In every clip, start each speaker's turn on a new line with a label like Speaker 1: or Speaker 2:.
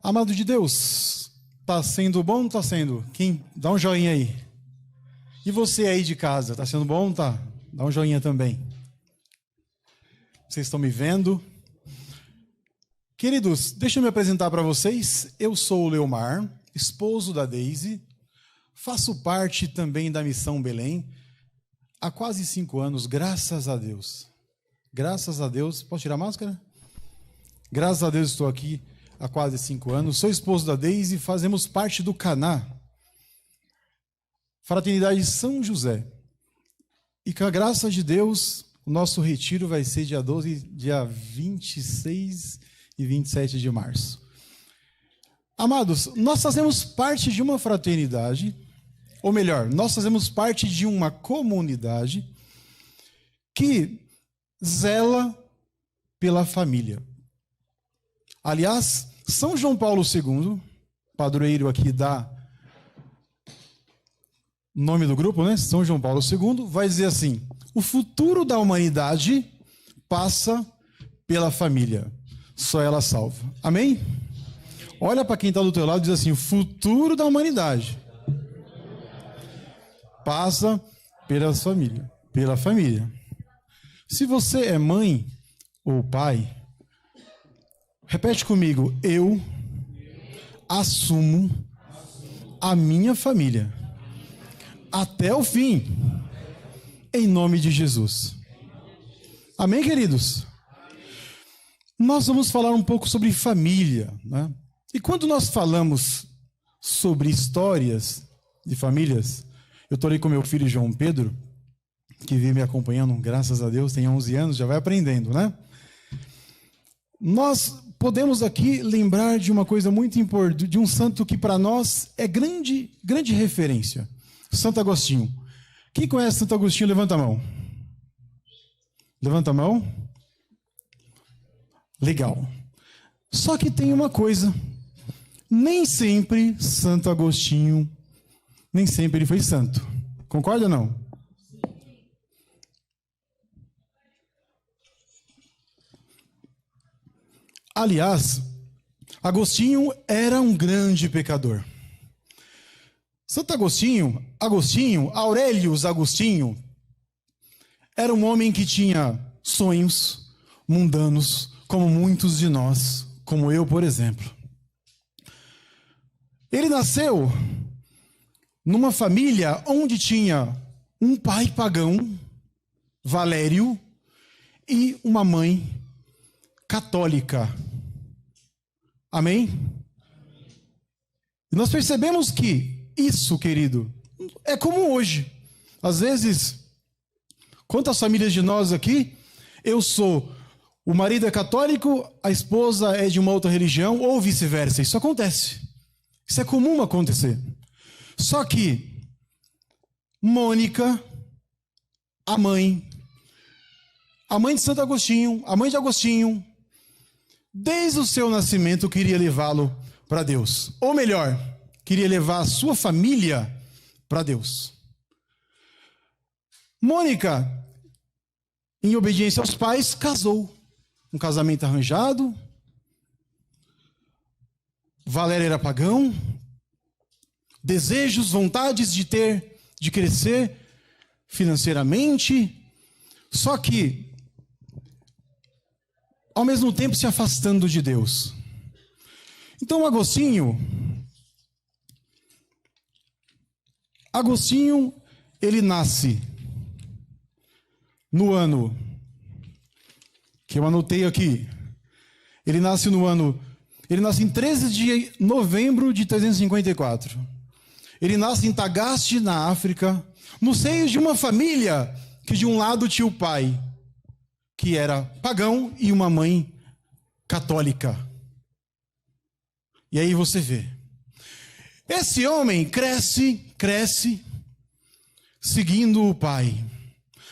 Speaker 1: Amado de Deus, tá sendo bom ou não tá sendo? Quem dá um joinha aí. E você aí de casa, tá sendo bom ou não tá? Dá um joinha também. Vocês estão me vendo? Queridos, deixa eu me apresentar para vocês. Eu sou o Leomar, esposo da Deise. Faço parte também da Missão Belém há quase 5 anos, graças a Deus. Graças a Deus. Posso tirar a máscara? Graças a Deus estou aqui há quase 5 anos. Sou esposo da Deise, fazemos parte do Caná, Fraternidade São José. E com a graça de Deus, o nosso retiro vai ser dia 12, dia 26 e 27 de março. Amados, nós fazemos parte de uma fraternidade, ou melhor, nós fazemos parte de uma comunidade que zela pela família. Aliás, São João Paulo II, padroeiro aqui da nome do grupo, né? São João Paulo II, vai dizer assim: o futuro da humanidade passa pela família, só ela salva. Amém? Olha para quem está do teu lado e diz assim: o futuro da humanidade passa pela família. Se você é mãe ou pai, repete comigo: eu assumo a minha família até o fim, em nome de Jesus. Amém, queridos? Nós vamos falar um pouco sobre família, né? E quando nós falamos sobre histórias de famílias, eu estou ali com meu filho João Pedro, que vem me acompanhando, graças a Deus, tem 11 anos, já vai aprendendo, né? Nós podemos aqui lembrar de uma coisa muito importante, de um santo que para nós é grande referência. Santo Agostinho. Quem conhece Santo Agostinho, levanta a mão. Levanta a mão. Legal. Só que tem uma coisa. Nem sempre Santo Agostinho, nem sempre ele foi santo. Concorda ou não? Aliás, Agostinho era um grande pecador. Santo Agostinho, Aurelius Agostinho, era um homem que tinha sonhos mundanos, como muitos de nós, como eu, por exemplo. Ele nasceu numa família onde tinha um pai pagão, Valério, e uma mãe católica. Amém? E nós percebemos que isso, querido, é como hoje. Às vezes, quantas famílias de nós aqui, o marido é católico, a esposa é de uma outra religião, ou vice-versa. Isso acontece. Isso é comum acontecer. Só que Mônica, a mãe de Santo Agostinho, a mãe de Agostinho, desde o seu nascimento queria levá-lo para Deus. Ou melhor, queria levar a sua família para Deus. Mônica, em obediência aos pais, casou. Um casamento arranjado. Valério era pagão. Desejos, vontades de crescer financeiramente. Só que, ao mesmo tempo, se afastando de Deus. Então, Agostinho, ele nasce no ano, que eu anotei aqui, ele nasce em 13 de novembro de 354. Ele nasce em Tagaste, na África, no seio de uma família que de um lado tinha o pai, que era pagão, e uma mãe católica. E aí você vê. Esse homem cresce seguindo o pai.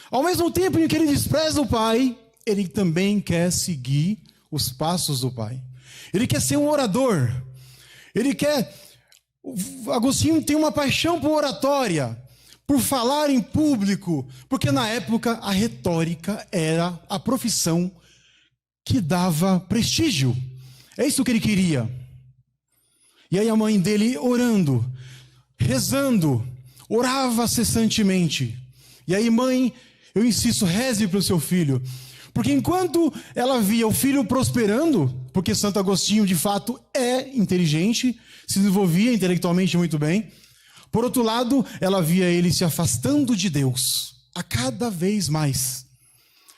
Speaker 1: Ao mesmo tempo em que ele despreza o pai, ele também quer seguir os passos do pai. Ele quer ser um orador. Agostinho tem uma paixão por oratória, por falar em público, porque na época a retórica era a profissão que dava prestígio. É isso que ele queria. E aí a mãe dele orando, rezando, orava cessantemente. E aí, mãe, eu insisto, reze para o seu filho. Porque enquanto ela via o filho prosperando, porque Santo Agostinho de fato é inteligente, se desenvolvia intelectualmente muito bem, por outro lado, ela via ele se afastando de Deus, a cada vez mais.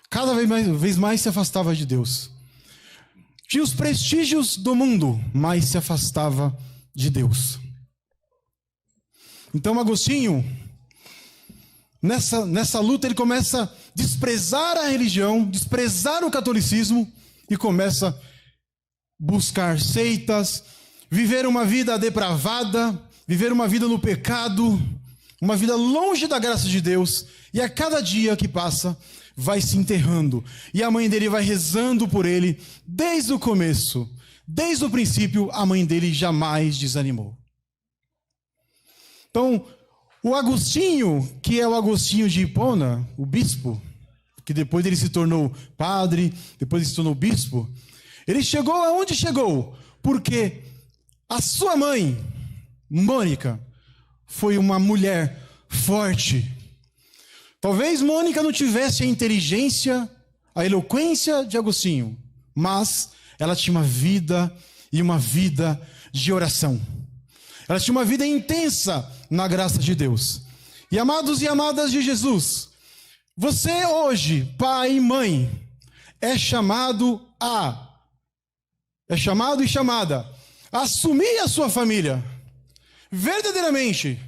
Speaker 1: Cada vez mais se afastava de Deus. Tinha os prestígios do mundo, mas se afastava de Deus. Então Agostinho, nessa luta, ele começa a desprezar a religião, desprezar o catolicismo e começa a buscar seitas, viver uma vida depravada, viver uma vida no pecado, uma vida longe da graça de Deus, e a cada dia que passa, vai se enterrando. E a mãe dele vai rezando por ele desde o começo, desde o princípio, a mãe dele jamais desanimou. Então, o Agostinho, que é o Agostinho de Hipona, o bispo, que depois ele se tornou padre, depois ele se tornou bispo, ele chegou aonde chegou, porque a sua mãe, Mônica, foi uma mulher forte. Talvez Mônica não tivesse a inteligência, a eloquência de Agostinho, mas ela tinha uma vida e uma vida de oração. Ela tinha uma vida intensa na graça de Deus. E amados e amadas de Jesus, você hoje, pai e mãe, é chamado e chamada a assumir a sua família, verdadeiramente,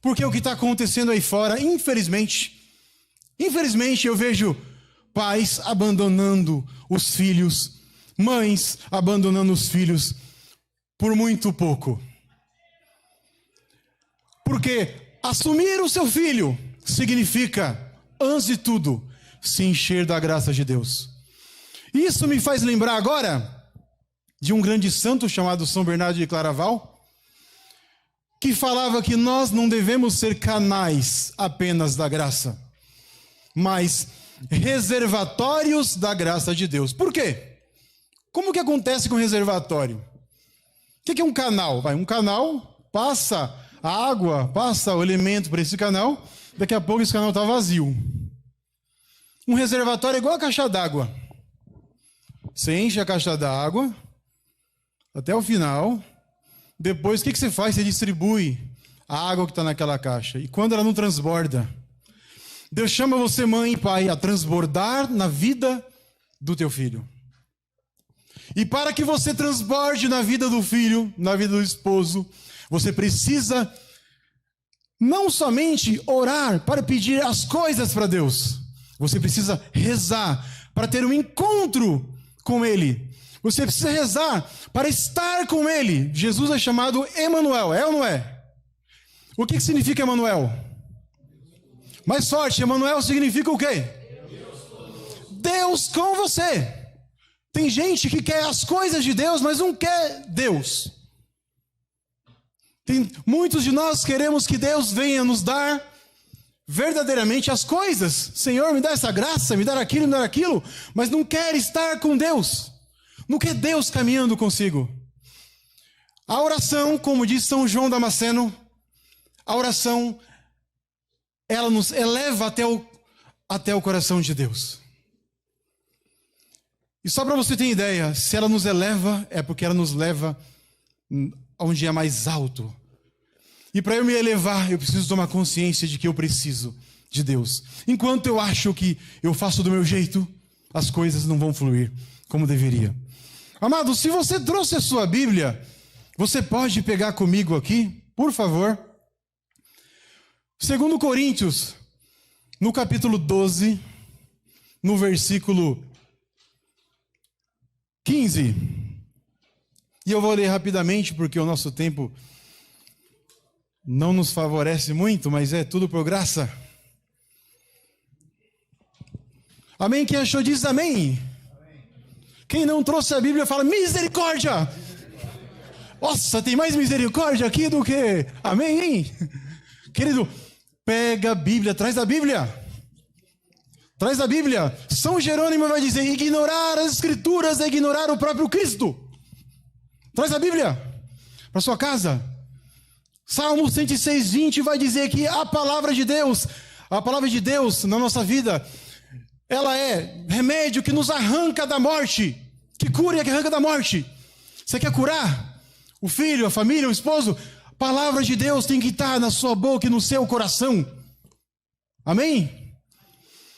Speaker 1: porque o que está acontecendo aí fora, infelizmente eu vejo pais abandonando os filhos, mães abandonando os filhos por muito pouco. Porque assumir o seu filho significa, antes de tudo, se encher da graça de Deus. Isso me faz lembrar agora de um grande santo chamado São Bernardo de Claraval, que falava que nós não devemos ser canais apenas da graça, mas reservatórios da graça de Deus. Por quê? Como que acontece com o reservatório? O que é um canal? Um canal passa a água, passa o elemento para esse canal, daqui a pouco esse canal está vazio. Um reservatório é igual a caixa d'água. Você enche a caixa d'água até o final, depois o que você faz? Você distribui a água que está naquela caixa. E quando ela não transborda, Deus chama você, mãe e pai, a transbordar na vida do teu filho. E para que você transborde na vida do filho, na vida do esposo, você precisa não somente orar para pedir as coisas para Deus. Você precisa rezar para ter um encontro com Ele. Você precisa rezar para estar com Ele. Jesus é chamado Emanuel, é ou não é? O que significa Emanuel? Mais forte, Emanuel significa o quê? Deus com você. Tem gente que quer as coisas de Deus, mas não quer Deus. Muitos de nós queremos que Deus venha nos dar verdadeiramente as coisas. Senhor, me dá essa graça, me dá aquilo, me dá aquilo, mas não quer estar com Deus. Não quer Deus caminhando consigo. A oração, como diz São João Damasceno, a oração, ela nos eleva até o coração de Deus. E só para você ter ideia, se ela nos eleva, é porque ela nos leva onde é mais alto. E para eu me elevar, eu preciso tomar consciência de que eu preciso de Deus. Enquanto eu acho que eu faço do meu jeito, as coisas não vão fluir como deveria. Amado, se você trouxe a sua Bíblia, você pode pegar comigo aqui, por favor. 2 Coríntios, no capítulo 12, no versículo 15. E eu vou ler rapidamente, porque o nosso tempo não nos favorece muito, mas é tudo por graça. Amém? Quem achou diz amém. Quem não trouxe a Bíblia fala misericórdia. Nossa, tem mais misericórdia aqui do que amém, hein? Querido, pega a Bíblia, traz a Bíblia. Traz a Bíblia. São Jerônimo vai dizer, ignorar as Escrituras é ignorar o próprio Cristo. Traz a Bíblia. para sua casa. Salmo 106:20 vai dizer que a palavra de Deus na nossa vida, ela é remédio que nos arranca da morte, que cura e que arranca da morte. Você quer curar o filho, a família, o esposo? A palavra de Deus tem que estar na sua boca e no seu coração. Amém?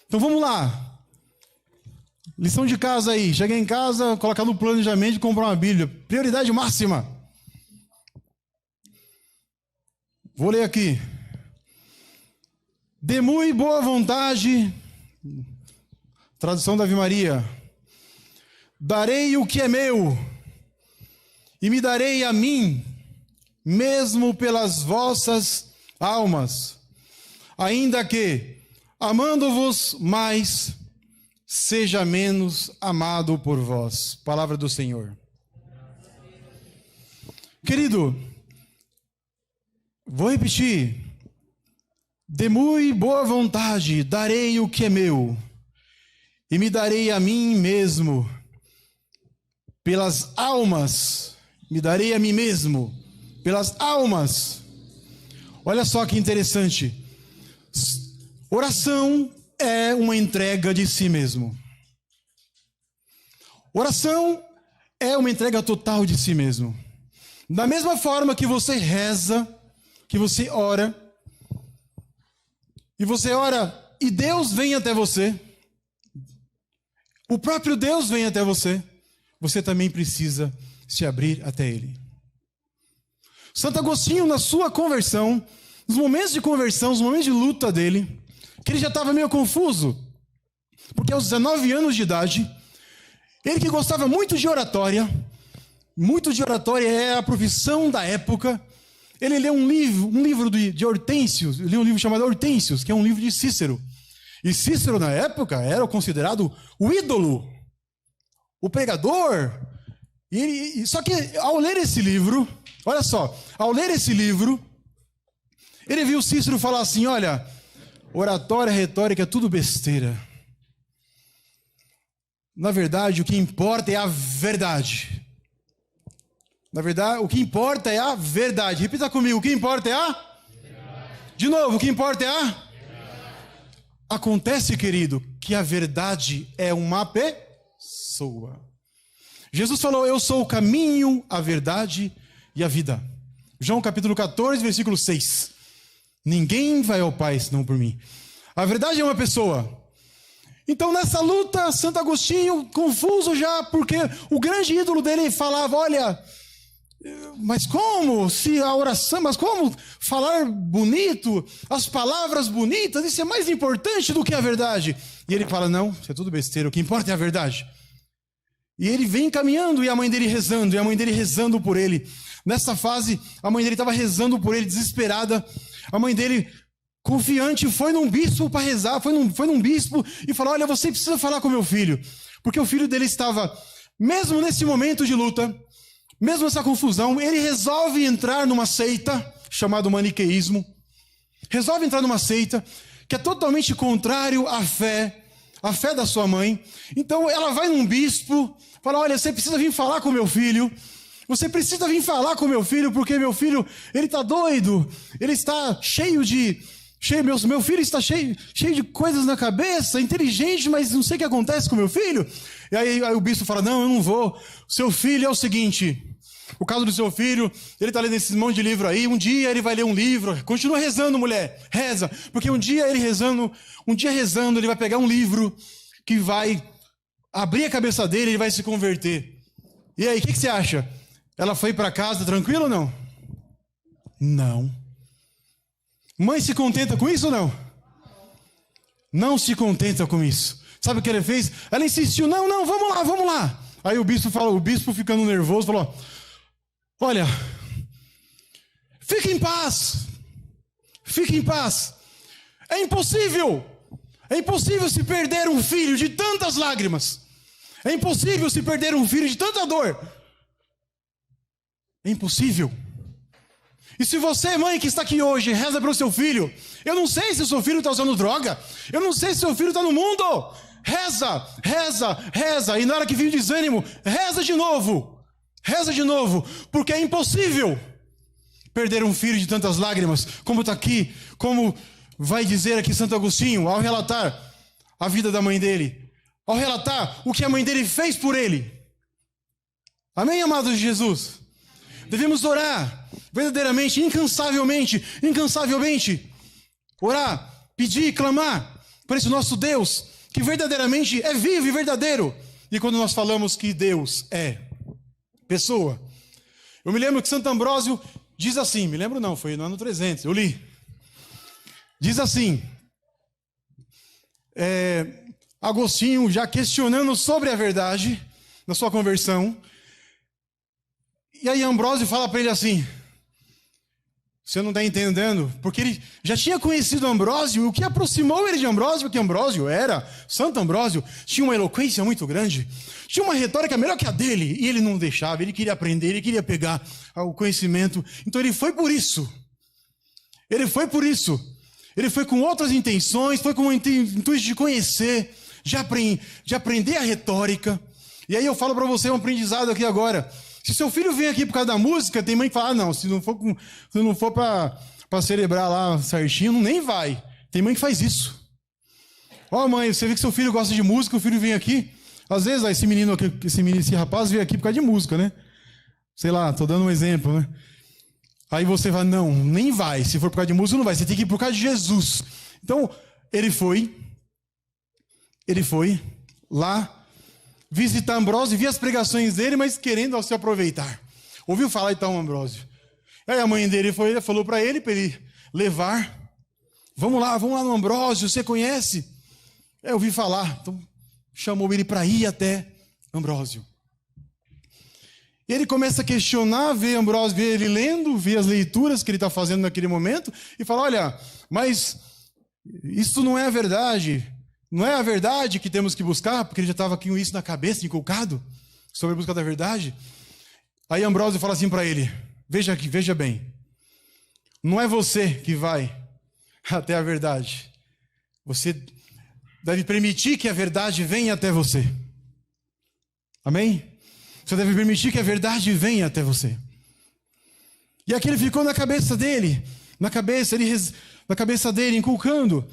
Speaker 1: Então vamos lá. Lição de casa aí. Chega em casa, colocar no planejamento e comprar uma Bíblia. Prioridade máxima. Vou ler aqui. De muito boa vontade, tradução da Ave Maria, darei o que é meu, e me darei a mim, mesmo pelas vossas almas, ainda que, amando-vos mais, seja menos amado por vós. Palavra do Senhor. Querido, vou repetir. De muito boa vontade darei o que é meu, e me darei a mim mesmo, pelas almas, me darei a mim mesmo, pelas almas. Olha só que interessante. Oração é uma entrega de si mesmo. Oração é uma entrega total de si mesmo. Da mesma forma que você reza, que você ora, e Deus vem até você, o próprio Deus vem até você, você também precisa se abrir até Ele. Santo Agostinho, na sua conversão, nos momentos de conversão, nos momentos de luta dele, que ele já estava meio confuso, porque aos 19 anos de idade, ele que gostava muito de oratória é a profissão da época. Ele leu um livro de Hortêncios, leu um livro chamado Hortêncios, que é um livro de Cícero. E Cícero, na época, era considerado o ídolo, o pregador. Só que, ao ler esse livro, olha só, ele viu Cícero falar assim, olha, oratória, retórica, é tudo besteira. Na verdade, o que importa é a verdade. Na verdade, o que importa é a verdade. Repita comigo, o que importa é a verdade. De novo, o que importa é a verdade. Acontece, querido, que a verdade é uma pessoa. Jesus falou, eu sou o caminho, a verdade e a vida. João capítulo 14, versículo 6. Ninguém vai ao Pai senão por mim. A verdade é uma pessoa. Então nessa luta, Santo Agostinho, confuso já, porque o grande ídolo dele falava, olha, mas como se a oração, mas como falar bonito, as palavras bonitas, isso é mais importante do que a verdade. E ele fala, não, isso é tudo besteira, o que importa é a verdade. E ele vem caminhando, e a mãe dele rezando por ele. Nessa fase, a mãe dele estava rezando por ele, desesperada. A mãe dele, confiante, foi num bispo para rezar, foi num bispo e falou, olha, você precisa falar com meu filho. Porque o filho dele estava, mesmo nesse momento de luta, mesmo essa confusão, ele resolve entrar numa seita chamada maniqueísmo. Resolve entrar numa seita que é totalmente contrário à fé da sua mãe. Então ela vai num bispo, fala, olha, você precisa vir falar com meu filho. Você precisa vir falar com meu filho, porque meu filho, ele está doido. Ele está meu filho está cheio de coisas na cabeça, inteligente, mas não sei o que acontece com meu filho. E aí o bispo fala, não, eu não vou. Seu filho é o seguinte, o caso do seu filho, ele está lendo esse monte de livro aí, um dia ele vai ler um livro, continua rezando, mulher, reza, porque um dia rezando, ele vai pegar um livro que vai abrir a cabeça dele, ele vai se converter. E aí, o que você acha? Ela foi para casa tranquila ou não? Não. Mãe se contenta com isso ou não? Não se contenta com isso. Sabe o que ele fez? Ela insistiu, não, vamos lá. Aí o bispo ficando nervoso, falou, olha, fique em paz. É impossível se perder um filho de tantas lágrimas. É impossível se perder um filho de tanta dor. É impossível. E se você, mãe, que está aqui hoje, reza pelo seu filho, eu não sei se o seu filho está usando droga, eu não sei se o seu filho está no mundo, reza, e na hora que vir o desânimo, reza de novo, porque é impossível perder um filho de tantas lágrimas, como está aqui, como vai dizer aqui Santo Agostinho, ao relatar a vida da mãe dele, ao relatar o que a mãe dele fez por ele. Amém, amados de Jesus? Devemos orar verdadeiramente, incansavelmente, orar, pedir, clamar por esse nosso Deus, que verdadeiramente é vivo e verdadeiro. E quando nós falamos que Deus é pessoa, eu me lembro que Santo Ambrósio diz assim, me lembro não, foi no ano 300, eu li. Diz assim, Agostinho já questionando sobre a verdade, na sua conversão, e aí Ambrósio fala para ele assim, você não está entendendo, porque ele já tinha conhecido Ambrósio, e o que aproximou ele de Ambrósio, porque Ambrósio Santo Ambrósio, tinha uma eloquência muito grande, tinha uma retórica melhor que a dele, e ele não deixava, ele queria aprender, ele queria pegar o conhecimento, então ele foi por isso, ele foi com outras intenções, foi com o intuito de conhecer, de aprender a retórica, e aí eu falo para você um aprendizado aqui agora. Se seu filho vem aqui por causa da música, tem mãe que fala, não, se não for para celebrar lá certinho, nem vai. Tem mãe que faz isso. Ó, mãe, você vê que seu filho gosta de música, o filho vem aqui. Às vezes, ó, esse rapaz veio aqui por causa de música, né? Sei lá, tô dando um exemplo, né? Aí você vai, não, nem vai. Se for por causa de música, não vai. Você tem que ir por causa de Jesus. Então, ele foi lá visitar Ambrósio, via as pregações dele, mas querendo se aproveitar. Ouviu falar então Ambrósio. Aí a mãe dele falou para ele levar. Vamos lá no Ambrósio, você conhece? Eu ouvi falar, então chamou ele para ir até Ambrósio. Ele começa a questionar, vê Ambrósio, vê ele lendo, vê as leituras que ele está fazendo naquele momento, e fala, olha, mas isso não é a verdade. Não é a verdade que temos que buscar, porque ele já estava com isso na cabeça, inculcado, sobre a busca da verdade. Aí Ambrósio fala assim para ele, veja bem, não é você que vai até a verdade. Você deve permitir que a verdade venha até você. Amém? Você deve permitir que a verdade venha até você. E aquilo ficou na cabeça dele, na cabeça dele, inculcando.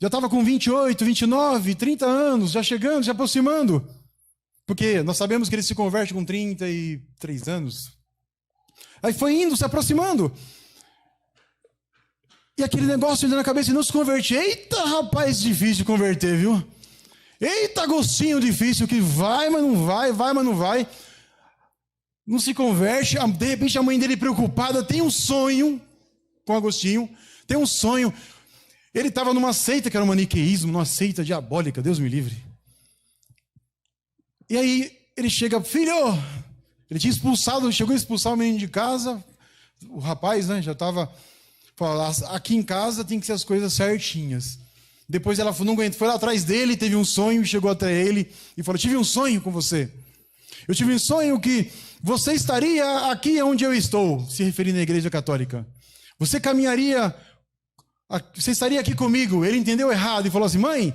Speaker 1: Já estava com 28, 29, 30 anos, já chegando, já aproximando. Porque nós sabemos que ele se converte com 33 anos. Aí foi indo, se aproximando. E aquele negócio ainda na cabeça e não se converte. Eita, rapaz, difícil de converter, viu? Eita, Agostinho difícil, que vai, mas não vai, vai, mas não vai. Não se converte. De repente a mãe dele preocupada tem um sonho com Agostinho. Tem um sonho. Ele estava numa seita que era o maniqueísmo, numa seita diabólica, Deus me livre. E aí ele chega, filho, ele tinha chegou a expulsar o menino de casa, o rapaz, né, já estava, aqui em casa tem que ser as coisas certinhas. Depois ela não aguentou, foi lá atrás dele, teve um sonho, chegou até ele e falou, tive um sonho com você. Eu tive um sonho que você estaria aqui onde eu estou, se referindo à Igreja Católica. Você estaria aqui comigo. Ele entendeu errado e falou assim, mãe,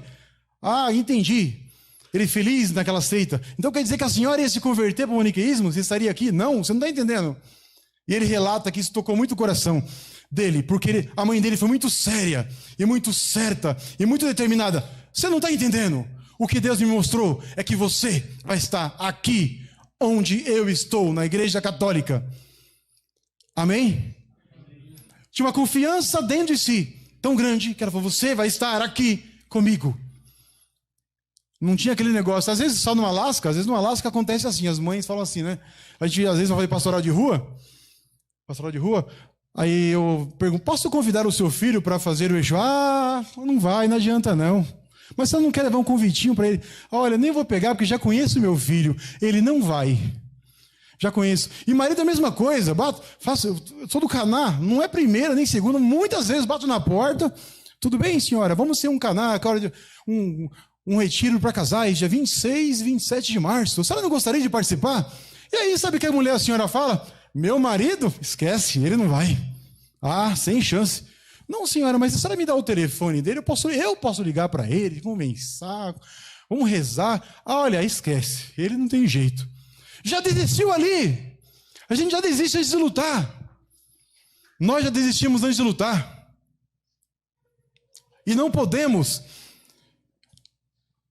Speaker 1: entendi. Ele feliz naquela seita. Então quer dizer que a senhora ia se converter para o maniqueísmo? Você estaria aqui? Não, você não está entendendo. E ele relata que isso tocou muito o coração dele, porque a mãe dele foi muito séria, e muito certa, e muito determinada. Você não está entendendo? O que Deus me mostrou é que você vai estar aqui, onde eu estou, na Igreja Católica. Amém? Tinha uma confiança dentro de si, tão grande, que ela falou, você vai estar aqui comigo. Não tinha aquele negócio, às vezes só no Alasca acontece assim, as mães falam assim, né? A gente às vezes vai fazer pastoral de rua, aí eu pergunto, posso convidar o seu filho para fazer o Exu? Não vai, não adianta não. Mas você não quer levar um convitinho para ele? Olha, nem vou pegar porque já conheço meu filho, ele não vai. Já conheço. E marido é a mesma coisa, eu sou do Caná, não é primeira nem segunda, muitas vezes bato na porta, tudo bem senhora, vamos ser um Caná, um retiro para casais, dia 26 e 27 de março, a senhora não gostaria de participar? E aí, sabe o que a senhora fala? Meu marido, esquece, ele não vai. Sem chance. Não senhora, mas a senhora me dá o telefone dele, eu posso ligar para ele, conversar, vamos rezar. Olha, esquece, ele não tem jeito. Já desistiu ali. A gente já desiste de lutar. Nós já desistimos antes de lutar. E não podemos.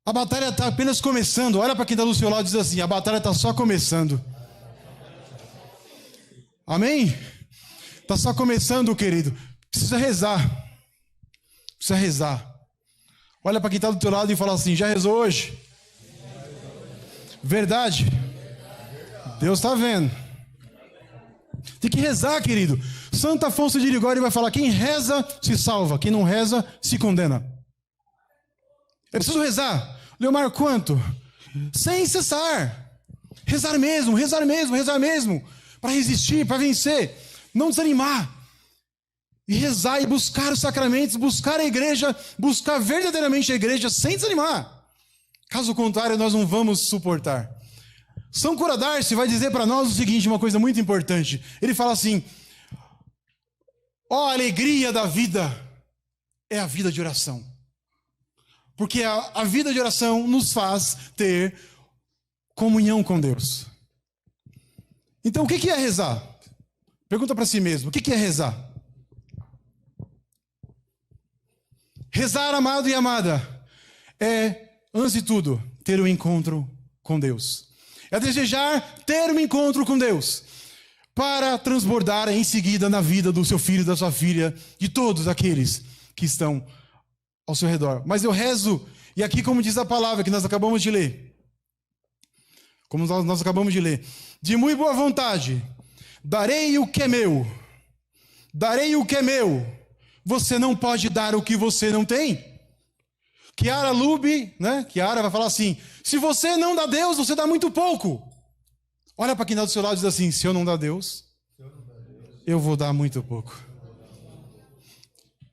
Speaker 1: A batalha está apenas começando. Olha para quem está do seu lado e diz assim: a batalha está só começando. Amém? Está só começando, querido. Precisa rezar. Precisa rezar. Olha para quem está do teu lado e fala assim: já rezou hoje? Verdade? Deus está vendo. Tem que rezar, querido. Santo Afonso de Ligório vai falar: quem reza se salva, quem não reza se condena. É preciso rezar. Leomar, quanto? Sem cessar. Rezar mesmo, rezar mesmo, rezar mesmo. Para resistir, para vencer. Não desanimar. E rezar e buscar os sacramentos, buscar a igreja, buscar verdadeiramente a igreja sem desanimar. Caso contrário, nós não vamos suportar. São Cura d'Ars vai dizer para nós o seguinte, uma coisa muito importante. Ele fala assim: ó, a alegria da vida é a vida de oração. Porque a vida de oração nos faz ter comunhão com Deus. Então, o que é rezar? Pergunta para si mesmo: o que é rezar? Rezar, amado e amada, é, antes de tudo, ter um encontro com Deus. É desejar ter um encontro com Deus, para transbordar em seguida na vida do seu filho, da sua filha, de todos aqueles que estão ao seu redor. Mas eu rezo, e aqui como diz a palavra que nós acabamos de ler, de muito boa vontade, darei o que é meu, darei o que é meu. Você não pode dar o que você não tem. Chiara Lubbe, né? Chiara vai falar assim: se você não dá a Deus, você dá muito pouco. Olha para quem está do seu lado e diz assim: se eu não dar a Deus, eu vou dar muito pouco.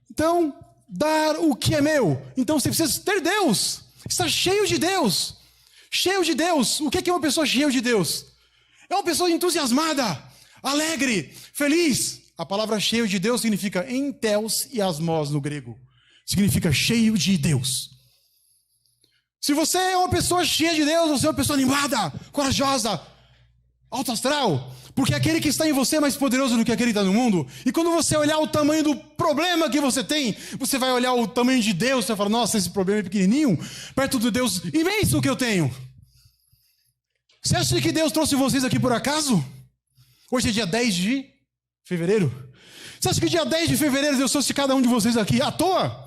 Speaker 1: Então, dar o que é meu. Então você precisa ter Deus. Estar cheio de Deus. Cheio de Deus. O que é uma pessoa cheia de Deus? É uma pessoa entusiasmada, alegre, feliz. A palavra cheio de Deus significa enteos e asmos no grego. Significa cheio de Deus. Se você é uma pessoa cheia de Deus, você é uma pessoa animada, corajosa, alto astral, porque aquele que está em você é mais poderoso do que aquele que está no mundo. E quando você olhar o tamanho do problema que você tem, você vai olhar o tamanho de Deus, você vai falar: nossa, esse problema é pequenininho, perto do Deus imenso que eu tenho. Você acha que Deus trouxe vocês aqui por acaso? Hoje é dia 10 de fevereiro. Você acha que dia 10 de fevereiro Deus trouxe cada um de vocês aqui à toa?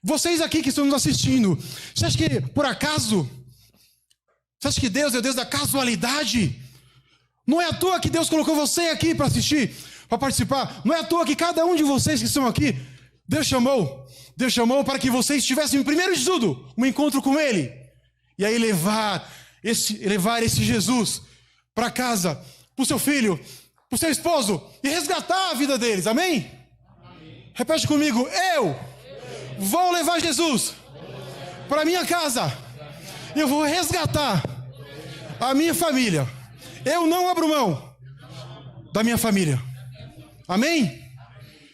Speaker 1: Vocês aqui que estão nos assistindo, você acha que por acaso? Você acha que Deus é o Deus da casualidade? Não é à toa que Deus colocou você aqui para assistir, para participar. Não é à toa que cada um de vocês que estão aqui, Deus chamou para que vocês tivessem, primeiro de tudo, um encontro com Ele. E aí levar esse Jesus para casa, para o seu filho, para o seu esposo, e resgatar a vida deles, amém? Amém. Repete comigo: eu vou levar Jesus para minha casa. Eu vou resgatar a minha família. Eu não abro mão da minha família. Amém?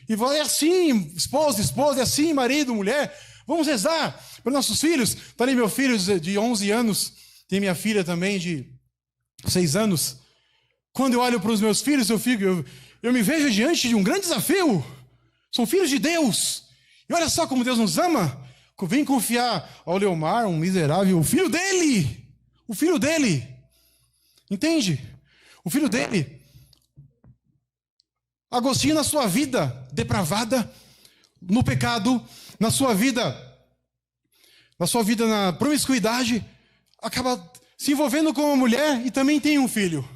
Speaker 1: E é assim, esposa, é assim, marido, mulher. Vamos rezar para nossos filhos. Está ali meu filho de 11 anos. Tem minha filha também de 6 anos. Quando eu olho para os meus filhos, eu me vejo diante de um grande desafio. São filhos de Deus. E olha só como Deus nos ama. Vem confiar ao Leomar, um miserável, o filho dele. O filho dele. Entende? O filho dele. Agostinho, na sua vida depravada, no pecado, na sua vida na promiscuidade, acaba se envolvendo com uma mulher e também tem um filho,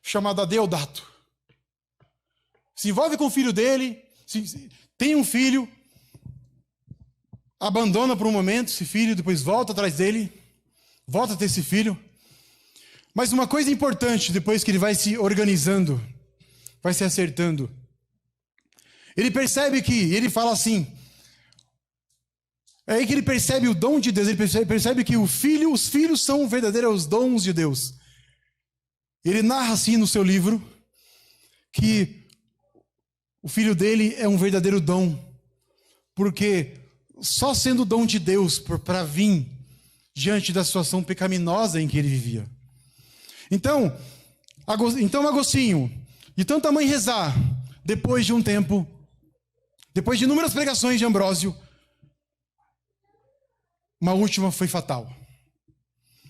Speaker 1: chamado Adeodato. Se envolve com o filho dele, tem um filho, abandona por um momento esse filho, depois volta atrás dele, volta a ter esse filho. Mas uma coisa importante, depois que ele vai se organizando, vai se acertando, ele percebe ele fala assim, é aí que ele percebe o dom de Deus, ele percebe que os filhos são verdadeiros dons de Deus. Ele narra assim no seu livro, que o filho dele é um verdadeiro dom, porque só sendo dom de Deus para vir diante da situação pecaminosa em que ele vivia. Então Agostinho, de tanta mãe rezar, depois de um tempo, depois de inúmeras pregações de Ambrósio, uma última foi fatal.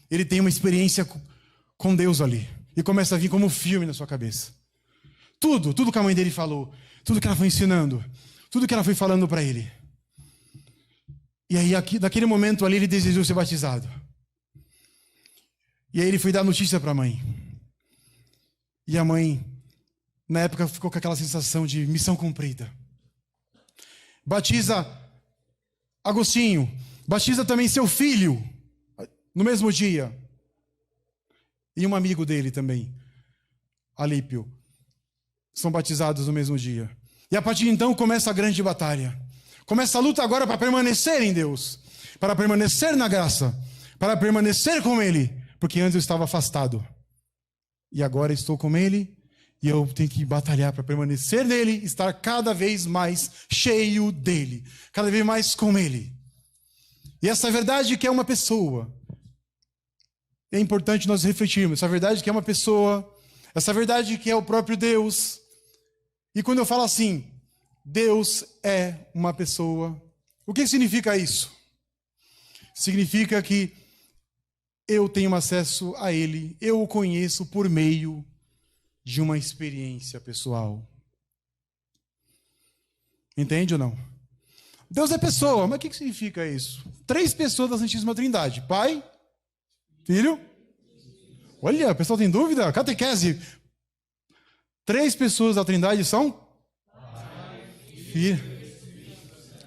Speaker 1: Ele tem uma experiência com Deus ali. E começa a vir como um filme na sua cabeça. Tudo que a mãe dele falou, tudo que ela foi ensinando, tudo que ela foi falando para ele. E aí, naquele momento ali, ele desejou ser batizado. E aí ele foi dar notícia para a mãe. E a mãe, na época, ficou com aquela sensação de missão cumprida. Batiza Agostinho, batiza também seu filho, no mesmo dia. E um amigo dele também, Alípio, são batizados no mesmo dia. E a partir de então começa a grande batalha. Começa a luta agora para permanecer em Deus, para permanecer na graça, para permanecer com Ele, porque antes eu estava afastado. E agora estou com Ele, e eu tenho que batalhar para permanecer nele, estar cada vez mais cheio dEle, cada vez mais com Ele. E essa verdade que é uma pessoa, é importante nós refletirmos, essa verdade que é uma pessoa, essa verdade que é o próprio Deus. E quando eu falo assim, Deus é uma pessoa, o que significa isso? Significa que eu tenho acesso a Ele, eu o conheço por meio de uma experiência pessoal. Entende ou não? Deus é pessoa, mas o que significa isso? 3 pessoas da Santíssima Trindade: Pai, Filho. Olha, o pessoal tem dúvida? Catequese. 3 pessoas da Trindade são? Filho.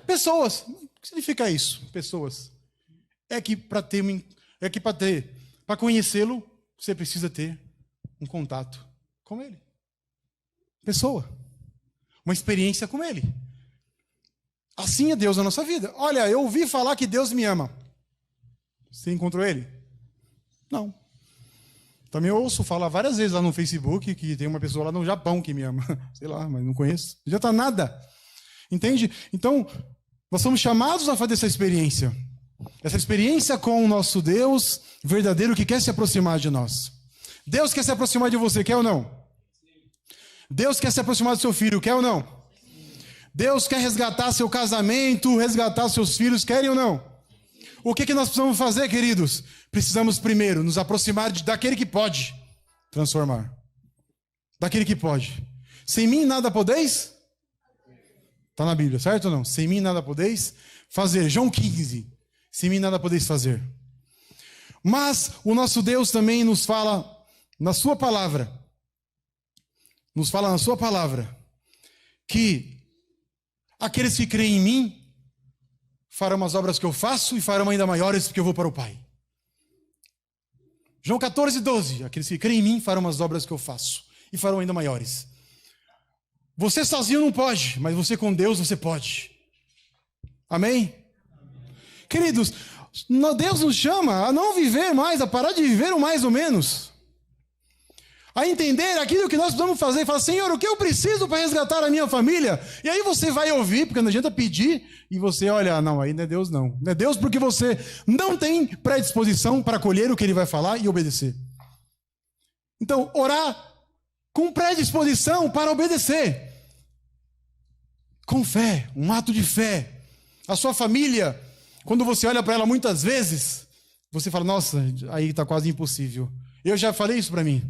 Speaker 1: Pessoas. O que significa isso? Pessoas. Para conhecê-lo, você precisa ter um contato com Ele. Pessoa. Uma experiência com Ele. Assim é Deus na nossa vida. Olha, eu ouvi falar que Deus me ama. Você encontrou Ele? Não. Também eu ouço falar várias vezes lá no Facebook que tem uma pessoa lá no Japão que me ama. Sei lá, mas não conheço. Não adianta nada. Entende? Então, nós somos chamados a fazer essa experiência. Essa experiência com o nosso Deus verdadeiro que quer se aproximar de nós. Deus quer se aproximar de você, quer ou não? Deus quer se aproximar do seu filho, quer ou não? Deus quer resgatar seu casamento, resgatar seus filhos, querem ou não? O que nós precisamos fazer, queridos? Precisamos primeiro nos aproximar daquele que pode transformar. Daquele que pode. Sem mim nada podeis? Está na Bíblia, certo ou não? Sem mim nada podeis fazer. João 15. Sem mim nada podeis fazer. Mas o nosso Deus também nos fala na sua palavra. Nos fala na sua palavra que aqueles que creem em mim farão as obras que eu faço e farão ainda maiores porque eu vou para o Pai. João 14, 12. Aqueles que creem em mim farão as obras que eu faço e farão ainda maiores. Você sozinho não pode, mas você com Deus você pode. Amém? Queridos, Deus nos chama a não viver mais, a parar de viver o mais ou menos. A entender aquilo que nós precisamos fazer e falar: Senhor, o que eu preciso para resgatar a minha família? E aí você vai ouvir, porque não adianta pedir, e você olha, não, aí não é Deus não. Não é Deus porque você não tem predisposição para acolher o que Ele vai falar e obedecer. Então, orar com predisposição para obedecer. Com fé, um ato de fé. A sua família, quando você olha para ela muitas vezes, você fala: nossa, aí está quase impossível. Eu já falei isso para mim.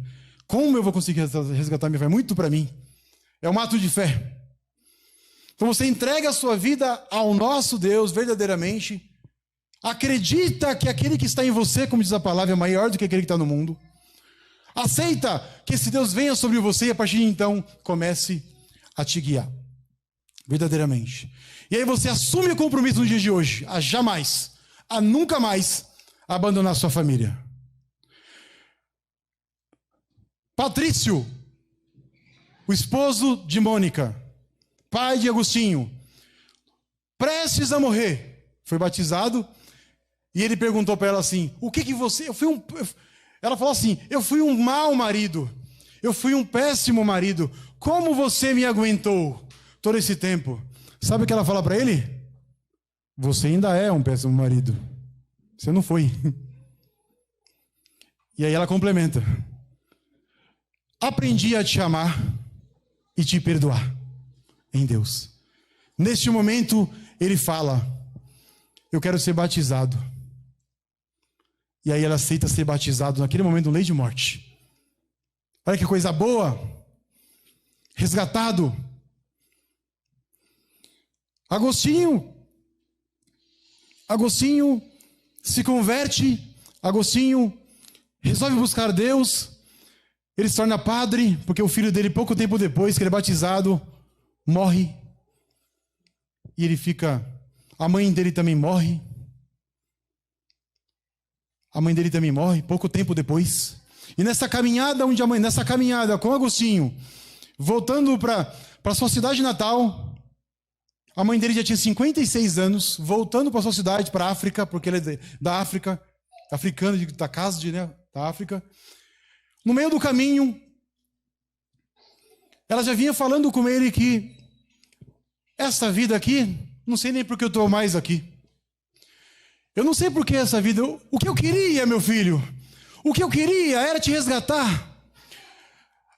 Speaker 1: Como eu vou conseguir resgatar minha fé? Muito para mim. É um ato de fé. Então você entrega a sua vida ao nosso Deus verdadeiramente. Acredita que aquele que está em você, como diz a palavra, é maior do que aquele que está no mundo. Aceita que esse Deus venha sobre você e a partir de então comece a te guiar. Verdadeiramente. E aí você assume o compromisso no dia de hoje a jamais, a nunca mais abandonar sua família. Patrício, o esposo de Mônica, pai de Agostinho, prestes a morrer, foi batizado, e ele perguntou para ela assim: o que você... Ela falou assim: eu fui um mau marido, eu fui um péssimo marido, como você me aguentou todo esse tempo? Sabe o que ela fala para ele? Você ainda é um péssimo marido, você não foi. E aí ela complementa: aprendi a te amar e te perdoar. em Deus. Neste momento, ele fala: eu quero ser batizado. E aí ele aceita ser batizado naquele momento, lei de morte. Olha que coisa boa. Resgatado. Agostinho se converte. Agostinho resolve buscar Deus. Ele se torna padre, porque o filho dele, pouco tempo depois que ele é batizado, morre. E ele fica... A mãe dele também morre. A mãe dele também morre, pouco tempo depois. E nessa caminhada com Agostinho, voltando para sua cidade natal, a mãe dele já tinha 56 anos, voltando para sua cidade, para a África, porque ele é da África, africano, da casa da África. No meio do caminho, ela já vinha falando com ele que essa vida aqui, não sei nem por que eu estou mais aqui. Eu não sei por que essa vida... O que eu queria, meu filho? O que eu queria era te resgatar.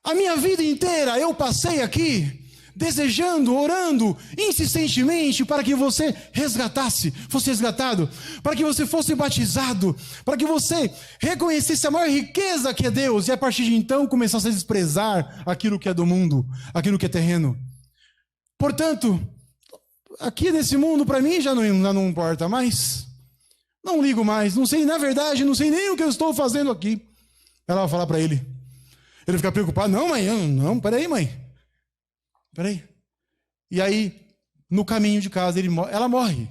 Speaker 1: A minha vida inteira eu passei aqui desejando, orando insistentemente para que você fosse resgatado, para que você fosse batizado, para que você reconhecesse a maior riqueza que é Deus e a partir de então começasse a desprezar aquilo que é do mundo, aquilo que é terreno. Portanto, aqui nesse mundo para mim já não importa mais. Não ligo mais, não sei, na verdade, não sei nem o que eu estou fazendo aqui. Ela vai falar para ele. Ele fica preocupado. Não, mãe, não, peraí, mãe. Peraí. E aí, no caminho de casa, ela morre.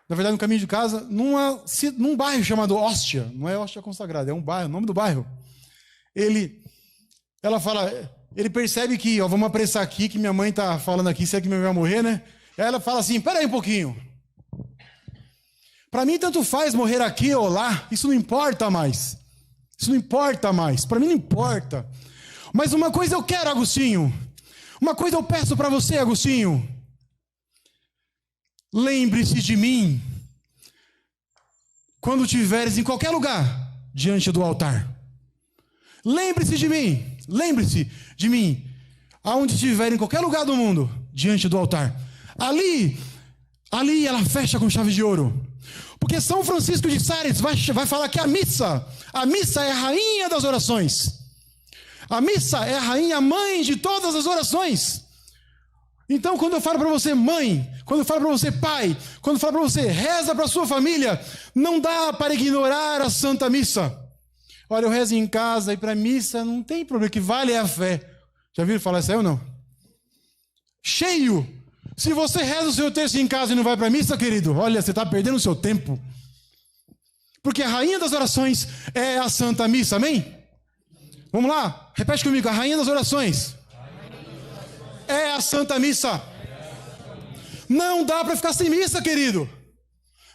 Speaker 1: Na verdade, no caminho de casa, num bairro chamado Hóstia. Não é Hóstia Consagrada, é um bairro, o nome do bairro. Ela fala, ele percebe que, vamos apressar aqui, que minha mãe está falando aqui, se é que minha mãe vai morrer, né? Aí ela fala assim, peraí um pouquinho. Para mim, tanto faz morrer aqui ou lá, isso não importa mais. Isso não importa mais, para mim não importa. Mas uma coisa eu quero, Agostinho. Uma coisa eu peço para você, Agostinho. Lembre-se de mim quando estiveres em qualquer lugar diante do altar. Lembre-se de mim, aonde estiver em qualquer lugar do mundo, diante do altar. Ali ela fecha com chave de ouro. Porque São Francisco de Sales vai falar que a missa é a rainha das orações. A missa é a rainha, mãe de todas as orações. Então, quando eu falo para você mãe, quando eu falo para você pai, quando eu falo para você reza para sua família, não dá para ignorar a Santa Missa. Olha, eu rezo em casa e para missa não tem problema, o que vale é a fé. Já viram falar isso aí ou não? Cheio. Se você reza o seu texto em casa e não vai para a missa, querido, olha, você está perdendo o seu tempo. Porque a rainha das orações é a Santa Missa, amém? Vamos lá, repete comigo, a rainha das orações é a Santa Missa. Não dá para ficar sem missa, querido.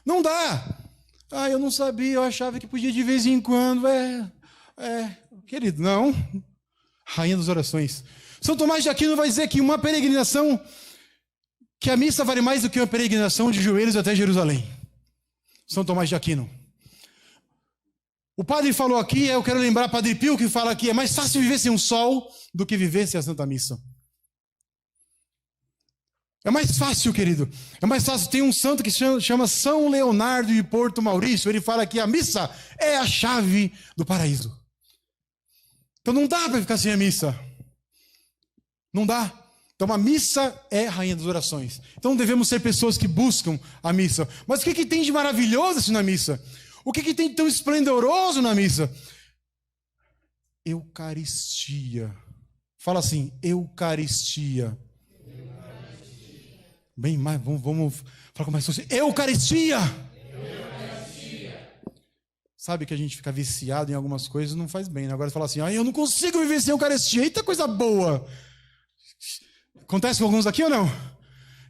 Speaker 1: Não dá. Eu não sabia, eu achava que podia de vez em quando. Querido, não. Rainha das orações. São Tomás de Aquino vai dizer que uma peregrinação, que a missa vale mais do que uma peregrinação de joelhos até Jerusalém. São Tomás de Aquino. O padre falou aqui, eu quero lembrar Padre Pio que fala aqui, é mais fácil viver sem um sol do que viver sem a Santa Missa. É mais fácil, querido. É mais fácil. Tem um santo que se chama São Leonardo de Porto Maurício. Ele fala que a missa é a chave do paraíso. Então não dá para ficar sem a missa. Não dá. Então a missa é a rainha das orações. Então devemos ser pessoas que buscam a missa. Mas o que tem de maravilhoso assim na missa? O que tem de tão esplendoroso na missa? Eucaristia. Fala assim, Eucaristia. Bem mais, vamos falar com mais força. Eucaristia! Sabe que a gente fica viciado em algumas coisas, não faz bem, né? Agora você fala assim, eu não consigo viver sem Eucaristia. Eita coisa boa! Acontece com alguns aqui ou não?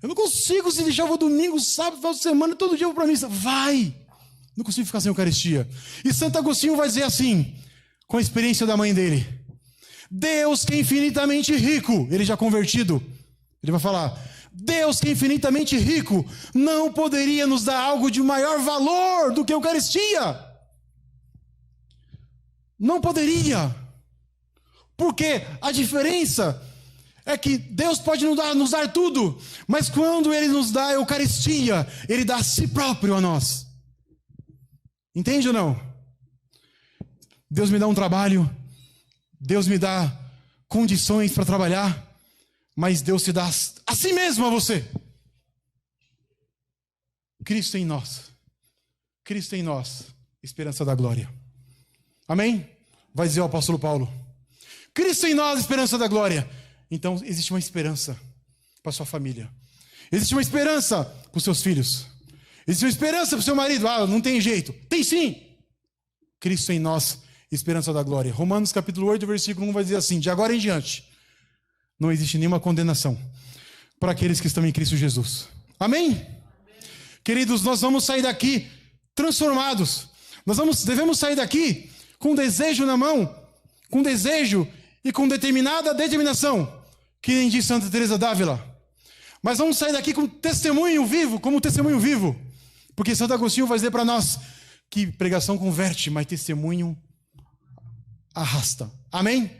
Speaker 1: Eu não consigo, se deixar, eu vou domingo, sábado, final de semana, todo dia eu vou para a missa. Vai! Não consigo ficar sem Eucaristia. E Santo Agostinho vai dizer assim, com a experiência da mãe dele. Deus que é infinitamente rico, ele já convertido, ele vai falar, Deus que é infinitamente rico, não poderia nos dar algo de maior valor do que a Eucaristia. Não poderia. Porque a diferença é que Deus pode nos dar tudo, mas quando Ele nos dá a Eucaristia, Ele dá a si próprio a nós. Entende ou não? Deus me dá um trabalho, Deus me dá condições para trabalhar, mas Deus se dá a si mesmo a você. Cristo em nós. Cristo em nós, esperança da glória. Amém? Vai dizer o apóstolo Paulo. Cristo em nós, esperança da glória. Então existe uma esperança para sua família. Existe uma esperança para os seus filhos. Existe uma esperança para o seu marido. Ah, não tem jeito. Tem sim. Cristo em nós, esperança da glória. Romanos capítulo 8, versículo 1 vai dizer assim: de agora em diante, não existe nenhuma condenação para aqueles que estão em Cristo Jesus. Amém? Queridos, nós vamos sair daqui transformados. Devemos sair daqui com desejo na mão, com desejo e com determinada determinação, que nem diz Santa Teresa d'Ávila. Mas vamos sair daqui com testemunho vivo, como testemunho vivo. Porque Santo Agostinho vai dizer para nós que pregação converte, mas testemunho arrasta. Amém?